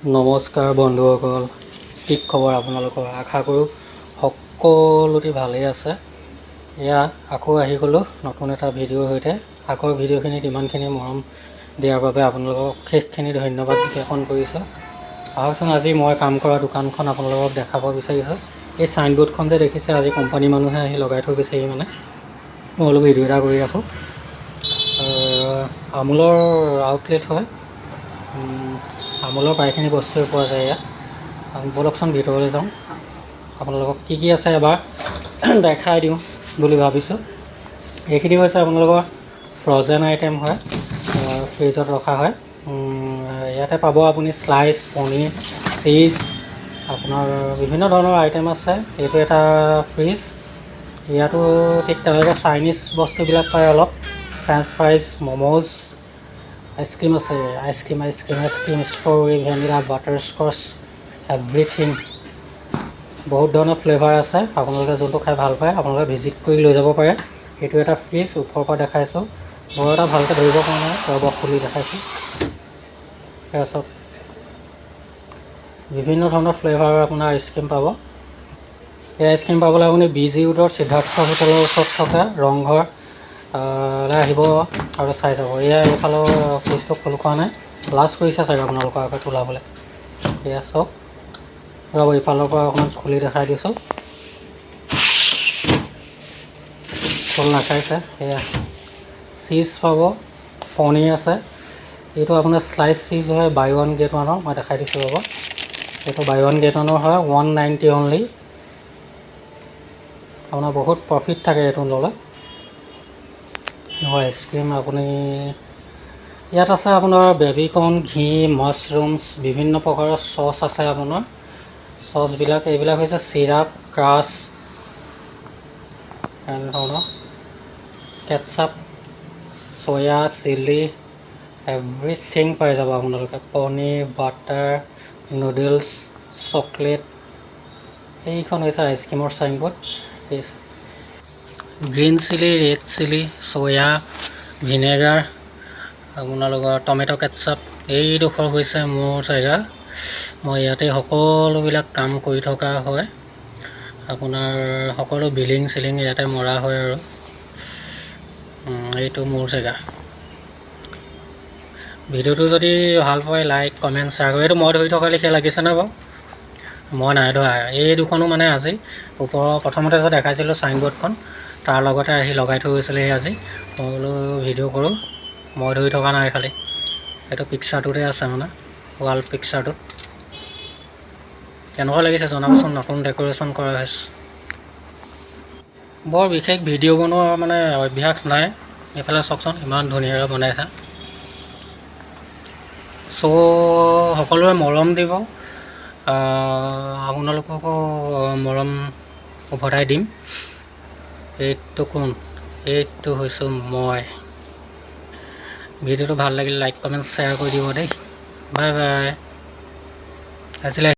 নমস্কাৰ বন্ধুসকল, কি খবৰ আপোনালোকৰ? আশা কৰোঁ সকলোতে ভালেই আছে। এয়া আকৌ আহি গ'লোঁ নতুন এটা ভিডিঅ'ৰ সৈতে। আগৰ ভিডিঅ'খিনিত ইমানখিনি মৰম দিয়াৰ বাবে আপোনালোকক শেষখিনি ধন্যবাদ জ্ঞাপন কৰিছোঁ। আহকচোন, আজি মই কাম কৰা দোকানখন আপোনালোকক দেখাব বিচাৰিছোঁ। এই চাইনবোৰ্ডখন যে দেখিছে, আজি কোম্পানী মানুহে আহি লগাই থৈ গৈছেহি। মই বোলো ভিডিঅ' এটা কৰি ৰাখোঁ। আমুলৰ আউটলেট হয়। আমুলৰ প্ৰায়খিনি বস্তুৱে পোৱা যায় ইয়াত। ব'লকচোন ভিতৰলৈ যাওঁ, আপোনালোকক কি আছে এবাৰ দেখাই দিওঁ বুলি ভাবিছোঁ। এইখিনি হৈছে আপোনালোকৰ ফ্ৰজেন আইটেম হয়, ফ্ৰিজত ৰখা হয়। ইয়াতে পাব আপুনি স্লাইচ, পনীৰ, চীজ, আপোনাৰ বিভিন্ন ধৰণৰ আইটেম আছে। এইটো এটা ফ্ৰিজ। ইয়াতো ঠিক তেনেকৈ চাইনিজ বস্তুবিলাক পায় অলপ, ফ্ৰেঞ্চ ফ্ৰাইজ, ম'ম'জ, আইচক্ৰীম আছে। Ice cream strawberry, vanilla, butterscotch, everything. বহুত ধৰণৰ ফ্লেভাৰ আছে। আপোনালোকে যোনটো খাই ভাল পায় আপোনালোকে ভিজিট কৰি লৈ যাব পাৰে। এইটো এটা ফ্ৰিজ, ওপৰৰ পৰা দেখাইছোঁ। বৰ এটা ভালকৈ ধৰিব পৰা নাই, কাৰোবাক খুলি দেখাইছোঁ। তাৰপিছত বিভিন্ন ধৰণৰ ফ্লেভাৰৰ আপোনাৰ আইচক্ৰীম পাব। এই আইচক্ৰীম পাবলৈ আপুনি BG ৰোডৰ সিদ্ধাৰ্থ হোটেলৰ ওচৰত থকা ৰংঘৰ আহিব আৰু চাই যাব। এয়া এইফালৰ ফ্ৰিজটো খোল খোৱা নাই, লাষ্ট কৰিছে চাগে আপোনালোকৰ আগত ওলাবলৈ। এয়া চাওক, ৰ'ব এইফালৰ পৰা অকণমান খুলি দেখাই দিছোঁ। খোল নাখাইছে। এয়া চীজ পাব, পনীৰ আছে। এইটো আপোনাৰ শ্লাইচ চীজ হয়, বাই ওৱান গেট ওৱানৰ। মই দেখাই দিছোঁ ৰ'ব, এইটো বাই ওৱান গেট ওৱানৰ হয়, 190 অনলি। আপোনাৰ বহুত প্ৰফিট থাকে এইটো ল'লে। আইচক্ৰীম আপুনি ইয়াত আছে আপোনাৰ বেবিকৰ্ণ, ঘি, মাছৰুমছ, বিভিন্ন প্ৰকাৰৰ চচ আছে। আপোনাৰ চচবিলাক এইবিলাক হৈছে চিৰাপ, ক্ৰাছ, এনেধৰণৰ কেটচাপ, চয়া, চিলি, এভৰিথিং পাই যাব আপোনালোকে। Paneer, butter, noodles, chocolate. এইখন হৈছে আইচক্ৰীমৰ signboard. Green chilli, red chilli, soya, vinegar, আপোনালোকৰ টমেট' কেটচাপ। এইডোখৰ হৈছে মোৰ জেগা। মই ইয়াতে সকলোবিলাক কাম কৰি থকা হয়। আপোনাৰ সকলো বিলিং চিলিং ইয়াতে মৰা হয় আৰু এইটো মোৰ জেগা। ভিডিঅ'টো যদি ভাল পায় লাইক, কমেণ্ট, শ্বেয়াৰ কৰি। এইটো মই ধৰি থকা লেখীয়া লাগিছেনে বাৰু? মই নাই ধৰা। এই দুখনো মানে আজি ওপৰৰ প্ৰথমতে যে দেখাইছিলোঁ চাইনবোৰ্ডখন, তাৰ লগতে আহি লগাই থৈ গৈছিলেহি আজি। মই বোলো ভিডিঅ' কৰোঁ, মই ধৰি থকা নাই খালি। এইটো পিকচাৰটোতে আছে, মানে ৱাল পিকচাৰটোত। কেনেকুৱা লাগিছে জনাবচোন। নতুন ডেক'ৰেশ্যন কৰা হৈছে। বৰ বিশেষ ভিডিঅ' বনোৱা মানে অভ্যাস নাই। এইফালে চাওকচোন, ইমান ধুনীয়াকৈ বনাইছে। সকলোৱে মৰম দিব, আপোনালোককো মৰম উভতাই দিম। এইটো কোন? এইটো হৈছোঁ মই। ভিডিঅ'টো ভাল লাগিলে লাইক, কমেণ্ট, শ্বেয়াৰ কৰি দিব দেই। Bye bye. আজিলৈ